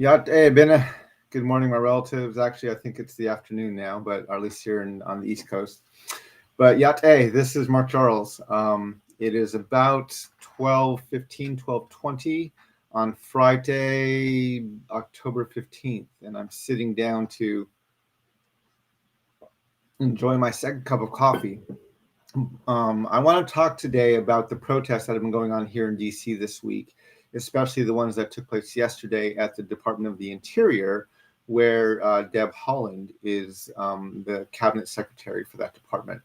Ja, been good morning, my relatives. Actually, I think it's the afternoon now, but or at least here on the East Coast. But yeah, this is Mark Charles. It is about 12:15, 12:20 on Friday, October 15th, and I'm sitting down to enjoy my second cup of coffee. I want to talk today about the protests that have been going on here in DC this week, especially the ones that took place yesterday at the Department of the Interior, where Deb Haaland is the cabinet secretary for that department.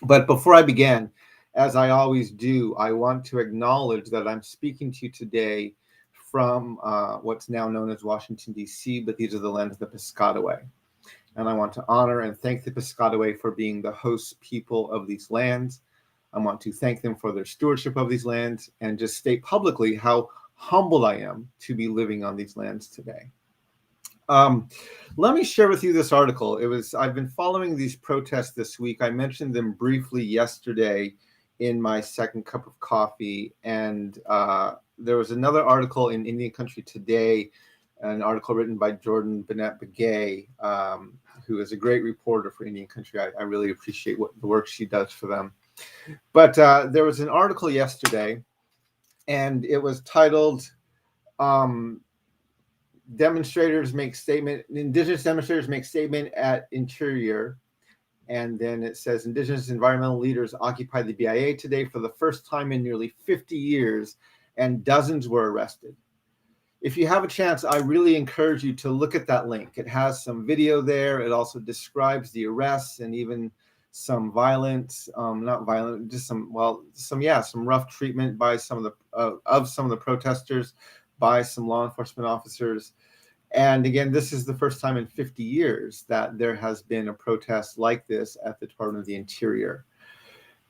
But before I begin, as I always do, I want to acknowledge that I'm speaking to you today from what's now known as Washington, D.C., but these are the lands of the Piscataway. And I want to honor and thank the Piscataway for being the host people of these lands. I want to thank them for their stewardship of these lands and just state publicly how humbled I am to be living on these lands today. Let me share with you this article. I've been following these protests this week. I mentioned them briefly yesterday in my second cup of coffee, and there was another article in Indian Country Today, an article written by Jordan Bennett Begay, who is a great reporter for Indian Country. I really appreciate the work she does for them. But there was an article yesterday, and it was titled Indigenous demonstrators make statement at Interior. And then it says Indigenous environmental leaders occupied the BIA today for the first time in nearly 50 years, and dozens were arrested. If you have a chance, I really encourage you to look at that link. It has some video there. It also describes the arrests and even some violence, not violent, just some rough treatment by some of the protesters, by some law enforcement officers. And again, this is the first time in 50 years that there has been a protest like this at the Department of the Interior.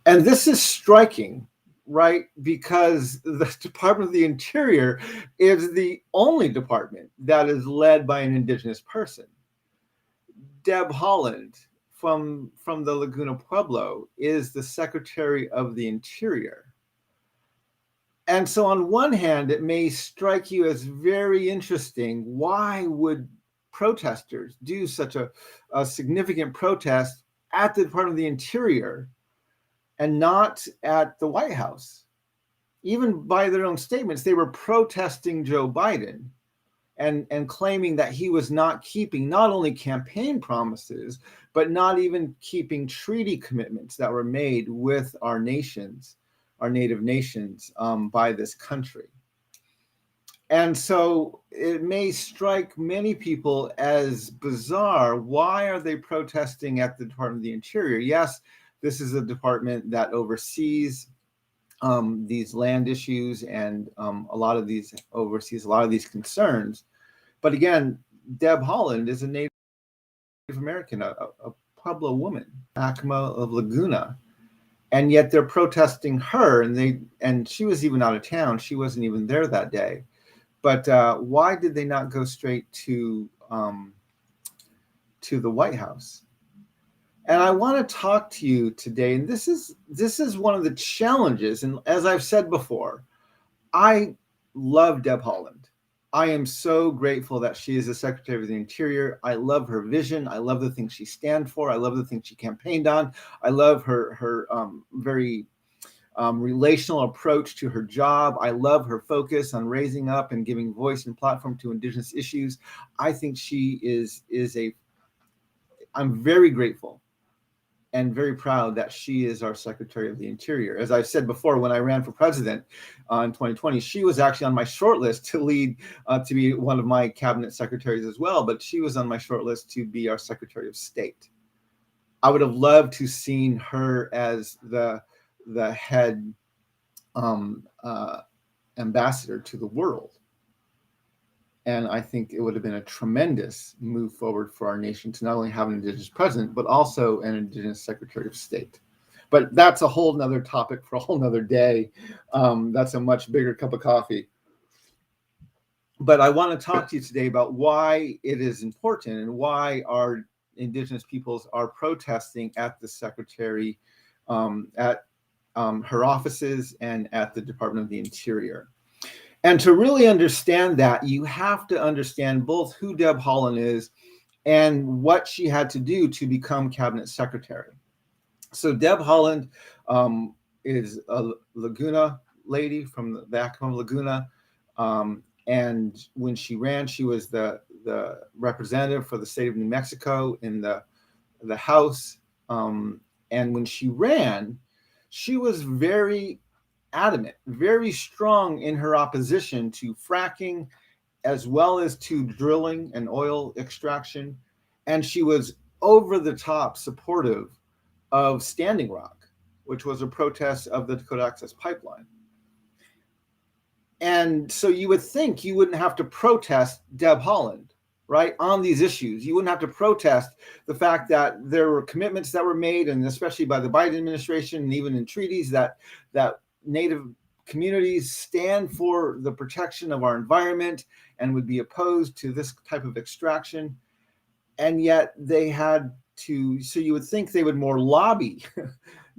And this is striking, right? Because the Department of the Interior is the only department that is led by an Indigenous person. Deb Haaland from the Laguna Pueblo is the Secretary of the Interior. And so on one hand, it may strike you as very interesting. Why would protesters do such a significant protest at the Department of the Interior and not at the White House? Even by their own statements, they were protesting Joe Biden and claiming that he was not keeping not only campaign promises, but not even keeping treaty commitments that were made with our nations, our native nations, by this country. And so it may strike many people as bizarre. Why are they protesting at the Department of the Interior? Yes, this is a department that oversees these land issues and oversees a lot of these concerns. But again, Deb Haaland is a Native American, a Pueblo woman, Acoma of Laguna. And yet they're protesting her, and she was even out of town. She wasn't even there that day. But why did they not go straight to the White House? And I want to talk to you today, and this is one of the challenges. And as I've said before, I love Deb Haaland. I am so grateful that she is the Secretary of the Interior. I love her vision. I love the things she stands for. I love the things she campaigned on. I love her very relational approach to her job. I love her focus on raising up and giving voice and platform to Indigenous issues. I think she I'm very grateful and very proud that she is our Secretary of the Interior. As I've said before, when I ran for president in 2020, she was actually on my short list to be one of my cabinet secretaries as well, but she was on my short list to be our Secretary of State. I would have loved to seen her as the head ambassador to the world. And I think it would have been a tremendous move forward for our nation to not only have an Indigenous president, but also an Indigenous Secretary of State. But that's a whole nother topic for a whole nother day. That's a much bigger cup of coffee. But I want to talk to you today about why it is important and why our Indigenous peoples are protesting at the Secretary, at her offices and at the Department of the Interior. And to really understand that, you have to understand both who Deb Haaland is and what she had to do to become cabinet secretary. So Deb Haaland is a Laguna lady from the Acoma Laguna. And when she ran, she was the representative for the state of New Mexico in the House. And when she ran, she was very adamant, very strong in her opposition to fracking, as well as to drilling and oil extraction. And she was over the top supportive of Standing Rock, which was a protest of the Dakota Access Pipeline. And so you would think you wouldn't have to protest Deb Haaland, right, on these issues. You wouldn't have to protest the fact that there were commitments that were made, and especially by the Biden administration, and even in treaties, that Native communities stand for the protection of our environment and would be opposed to this type of extraction. And yet they had to, so you would think they would more lobby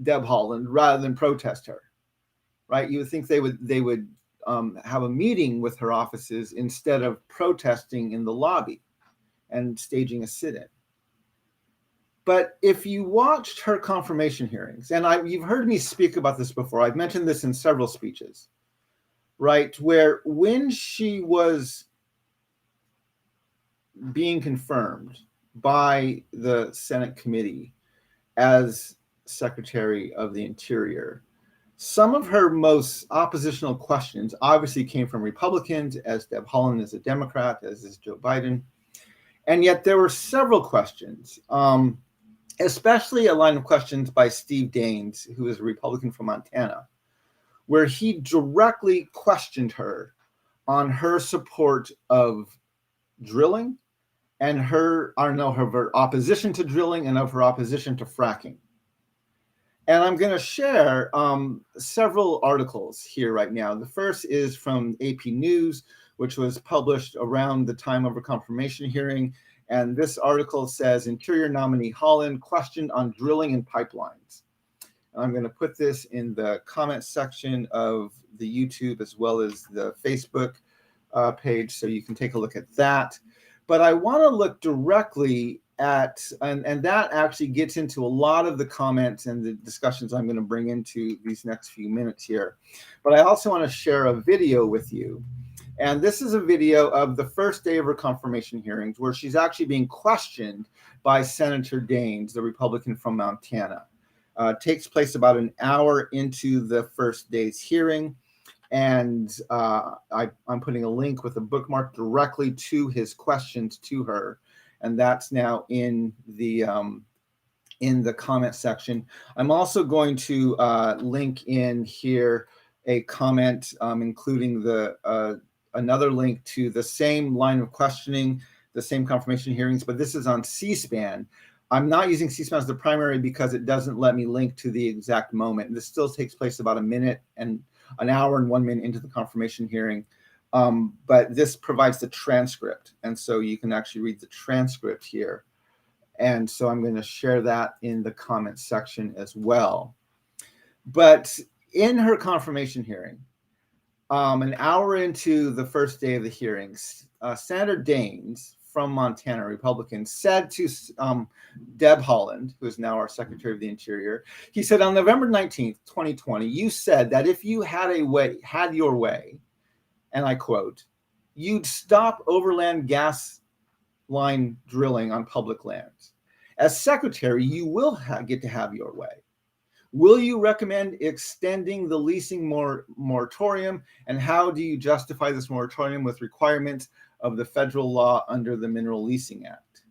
Deb Haaland rather than protest her, right? You would think they would have a meeting with her offices instead of protesting in the lobby and staging a sit-in. But if you watched her confirmation hearings, and you've heard me speak about this before, I've mentioned this in several speeches, right? Where when she was being confirmed by the Senate committee as Secretary of the Interior, some of her most oppositional questions obviously came from Republicans, as Deb Haaland is a Democrat, as is Joe Biden. And yet there were several questions, especially a line of questions by Steve Daines, who is a Republican from Montana, where he directly questioned her on her support of drilling and her opposition to drilling and of her opposition to fracking. And I'm going to share several articles here right now. The first is from AP News, which was published around the time of her confirmation hearing. And this article says, Interior nominee Haaland questioned on drilling and pipelines. I'm going to put this in the comment section of the YouTube as well as the Facebook page, so you can take a look at that. But I want to look directly at, and that actually gets into a lot of the comments and the discussions I'm going to bring into these next few minutes here. But I also want to share a video with you. And this is a video of the first day of her confirmation hearings, where she's actually being questioned by Senator Daines, the Republican from Montana. It takes place about an hour into the first day's hearing. And I'm putting a link with a bookmark directly to his questions to her. And that's now in the comment section. I'm also going to link in here a comment, including another link to the same line of questioning, the same confirmation hearings, but this is on C-SPAN. I'm not using C-SPAN as the primary because it doesn't let me link to the exact moment. This still takes place about an hour and 1 minute into the confirmation hearing. But this provides the transcript. And so you can actually read the transcript here. And so I'm going to share that in the comment section as well. But in her confirmation hearing, an hour into the first day of the hearings, Senator Daines from Montana, Republican, said to Deb Haaland, who is now our Secretary of the Interior, he said, on November 19th, 2020, you said that if you had your way, and I quote, you'd stop overland gas line drilling on public lands. As Secretary, you will get to have your way. Will you recommend extending the leasing moratorium? And how do you justify this moratorium with requirements of the federal law under the Mineral Leasing Act?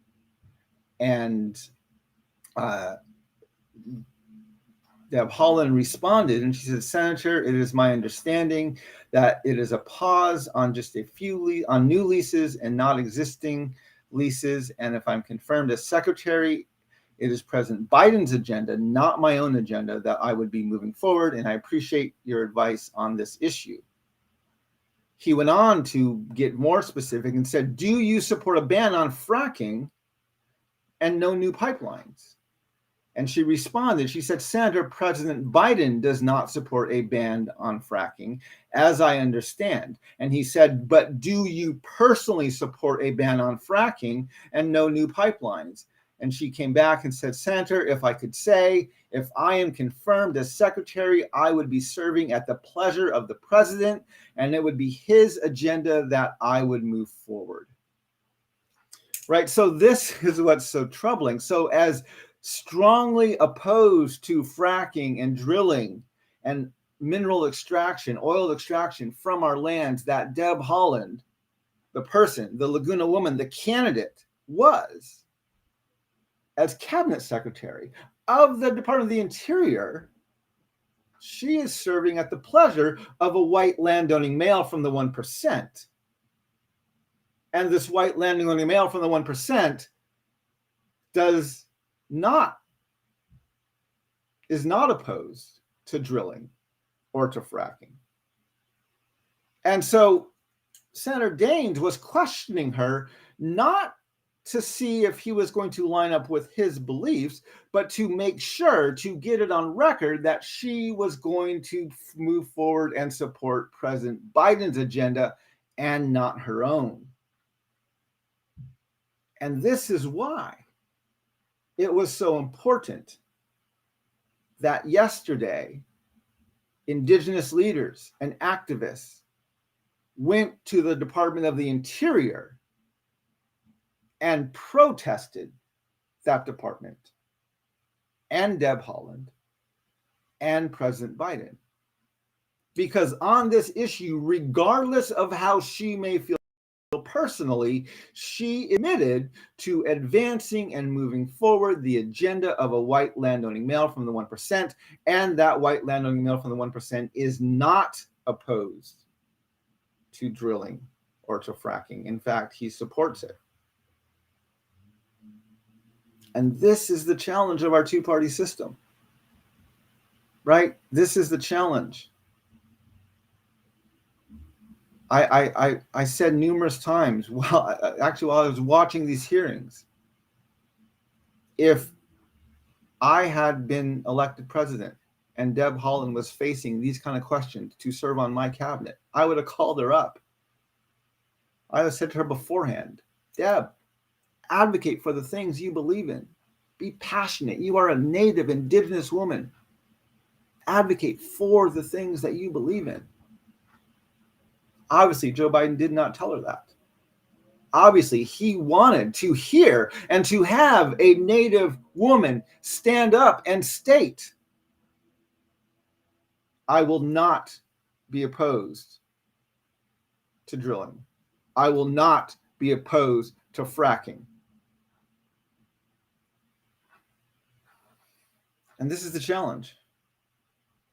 And Deb Haaland responded, and she said, Senator, it is my understanding that it is a pause on just a few on new leases and not existing leases. And if I'm confirmed as Secretary, it is President Biden's agenda, not my own agenda, that I would be moving forward. And I appreciate your advice on this issue. He went on to get more specific and said, do you support a ban on fracking and no new pipelines? And she responded, she said, Senator, President Biden does not support a ban on fracking, as I understand. And he said, but do you personally support a ban on fracking and no new pipelines? And she came back and said, Senator, if I could say, if I am confirmed as secretary, I would be serving at the pleasure of the president, and it would be his agenda that I would move forward. Right? So this is what's so troubling. So as strongly opposed to fracking and drilling and mineral extraction, oil extraction from our lands that Deb Haaland, the person, the Laguna woman, the candidate was as cabinet secretary of the Department of the Interior, she is serving at the pleasure of a white landowning male from the 1%. And this white landowning male from the 1% is not opposed to drilling or to fracking. And so Senator Daines was questioning her, not to see if he was going to line up with his beliefs, but to make sure to get it on record that she was going to move forward and support President Biden's agenda and not her own. And this is why it was so important that yesterday, Indigenous leaders and activists went to the Department of the Interior and protested that department and Deb Haaland and President Biden. Because on this issue, regardless of how she may feel personally, she admitted to advancing and moving forward the agenda of a white landowning male from the 1%, and that white landowning male from the 1% is not opposed to drilling or to fracking. In fact, he supports it. And this is the challenge of our two-party system, right? This is the challenge. I said numerous times, while I was watching these hearings, if I had been elected president and Deb Haaland was facing these kind of questions to serve on my cabinet, I would have called her up. I would have said to her beforehand, Deb, advocate for the things you believe in. Be passionate. You are a native Indigenous woman. Advocate for the things that you believe in. Obviously, Joe Biden did not tell her that. Obviously, he wanted to hear and to have a Native woman stand up and state, I will not be opposed to drilling. I will not be opposed to fracking. And this is the challenge.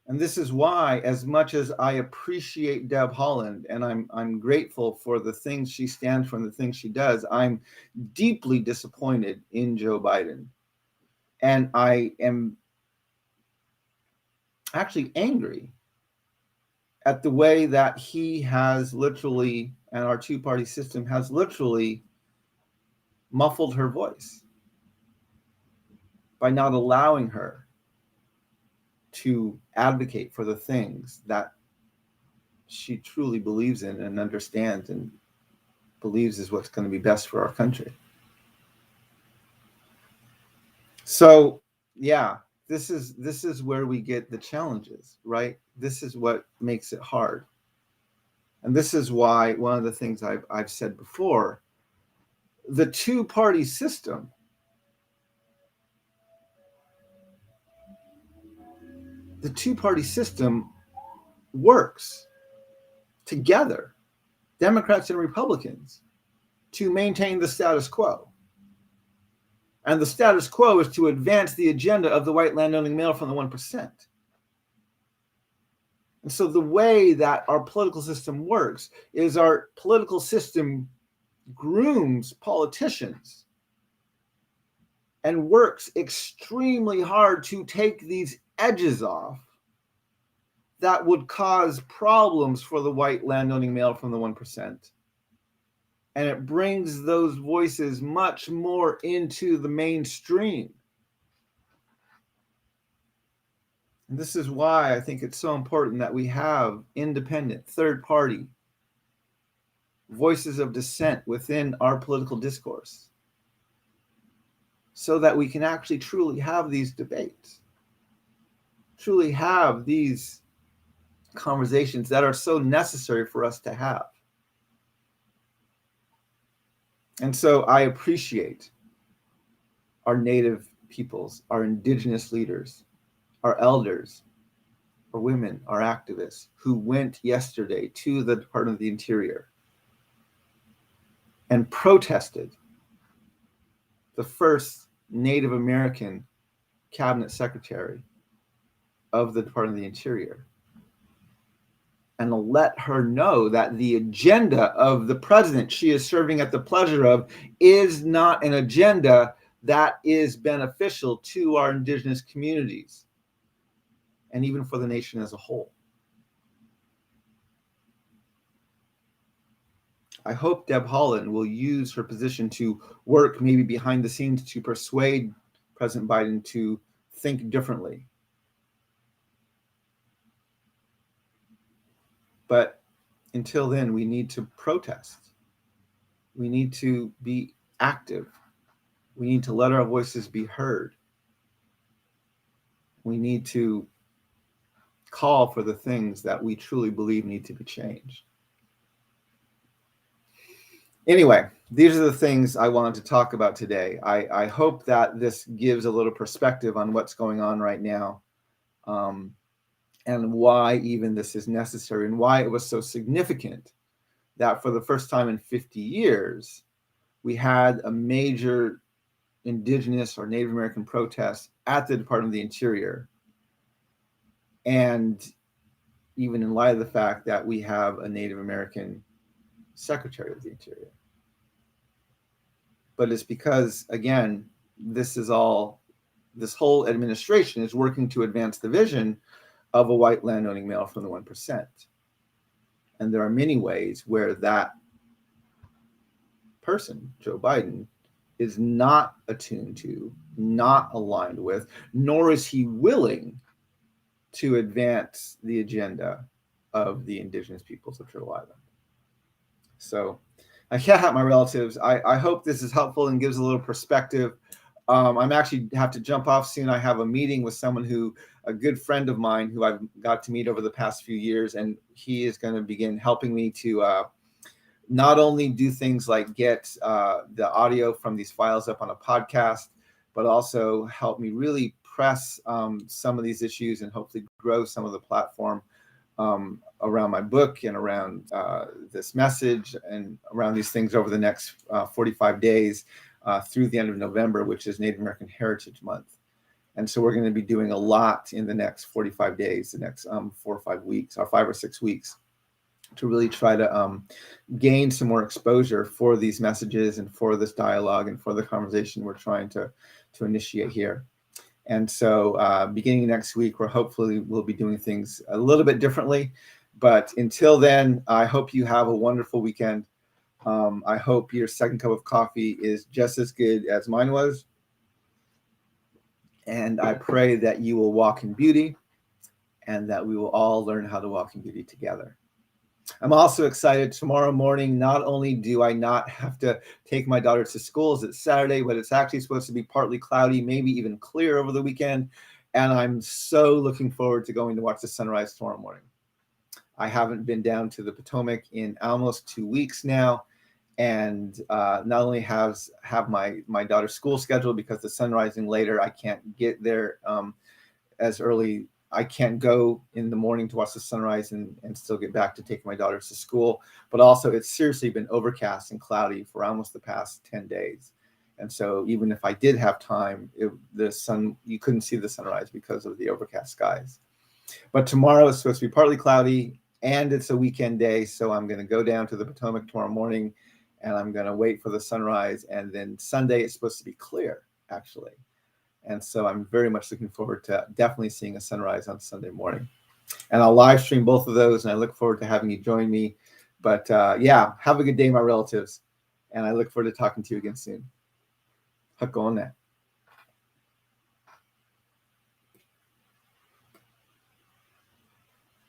And this is why, as much as I appreciate Deb Haaland and I'm grateful for the things she stands for and the things she does, I'm deeply disappointed in Joe Biden. And I am actually angry at the way that he has literally, and our two-party system has literally muffled her voice by not allowing her to advocate for the things that she truly believes in and understands and believes is what's going to be best for our country. So, yeah, this is where we get the challenges, right? This is what makes it hard. And this is why one of the things I've said before, the two-party system works together, Democrats and Republicans, to maintain the status quo. And the status quo is to advance the agenda of the white landowning male from the 1%. And so the way that our political system works is our political system grooms politicians and works extremely hard to take these edges off that would cause problems for the white landowning male from the 1%. And it brings those voices much more into the mainstream. And this is why I think it's so important that we have independent, third party voices of dissent within our political discourse, so that we can actually truly have these debates, truly have these conversations that are so necessary for us to have. And so I appreciate our Native peoples, our Indigenous leaders, our elders, our women, our activists who went yesterday to the Department of the Interior and protested the first Native American cabinet secretary of the Department of the Interior, and let her know that the agenda of the president she is serving at the pleasure of is not an agenda that is beneficial to our Indigenous communities and even for the nation as a whole. I hope Deb Haaland will use her position to work maybe behind the scenes to persuade President Biden to think differently. But until then, we need to protest. We need to be active. We need to let our voices be heard. We need to call for the things that we truly believe need to be changed. Anyway, these are the things I wanted to talk about today. I hope that this gives a little perspective on what's going on right now, and why even this is necessary, and why it was so significant that for the first time in 50 years, we had a major Indigenous or Native American protest at the Department of the Interior. And even in light of the fact that we have a Native American Secretary of the Interior. But it's because, again, this whole administration is working to advance the vision of a white landowning male from the 1%. And there are many ways where that person, Joe Biden, is not attuned to, not aligned with, nor is he willing to advance the agenda of the Indigenous peoples of Turtle Island. So I can't have my relatives. I hope this is helpful and gives a little perspective. I'm actually have to jump off soon. I have a meeting with someone a good friend of mine who I've got to meet over the past few years, and he is going to begin helping me to not only do things like get the audio from these files up on a podcast, but also help me really press some of these issues and hopefully grow some of the platform around my book and around this message and around these things over the next 45 days through the end of November, which is Native American Heritage Month. And so we're going to be doing a lot in the next 45 days, the next 4 or 5 weeks, or 5 or 6 weeks, to really try to gain some more exposure for these messages and for this dialogue and for the conversation we're trying to initiate here. And so beginning next week, we'll be doing things a little bit differently. But until then, I hope you have a wonderful weekend. I hope your second cup of coffee is just as good as mine was. And I pray that you will walk in beauty and that we will all learn how to walk in beauty together. I'm also excited tomorrow morning. Not only do I not have to take my daughter to school, as it's Saturday, but it's actually supposed to be partly cloudy, maybe even clear over the weekend. And I'm so looking forward to going to watch the sunrise tomorrow morning. I haven't been down to the Potomac in almost 2 weeks now. And not only have my daughter's school scheduled because the sun rising later, I can't get there as early. I can't go in the morning to watch the sunrise and still get back to take my daughters to school. But also, it's seriously been overcast and cloudy for almost the past 10 days. And so even if I did have time, you couldn't see the sunrise because of the overcast skies. But tomorrow is supposed to be partly cloudy, and it's a weekend day. So I'm going to go down to the Potomac tomorrow morning, and I'm going to wait for the sunrise. And then Sunday, it's supposed to be clear, actually. And so I'm very much looking forward to definitely seeing a sunrise on Sunday morning. And I'll live stream both of those, and I look forward to having you join me. But have a good day, my relatives. And I look forward to talking to you again soon. Huck on that.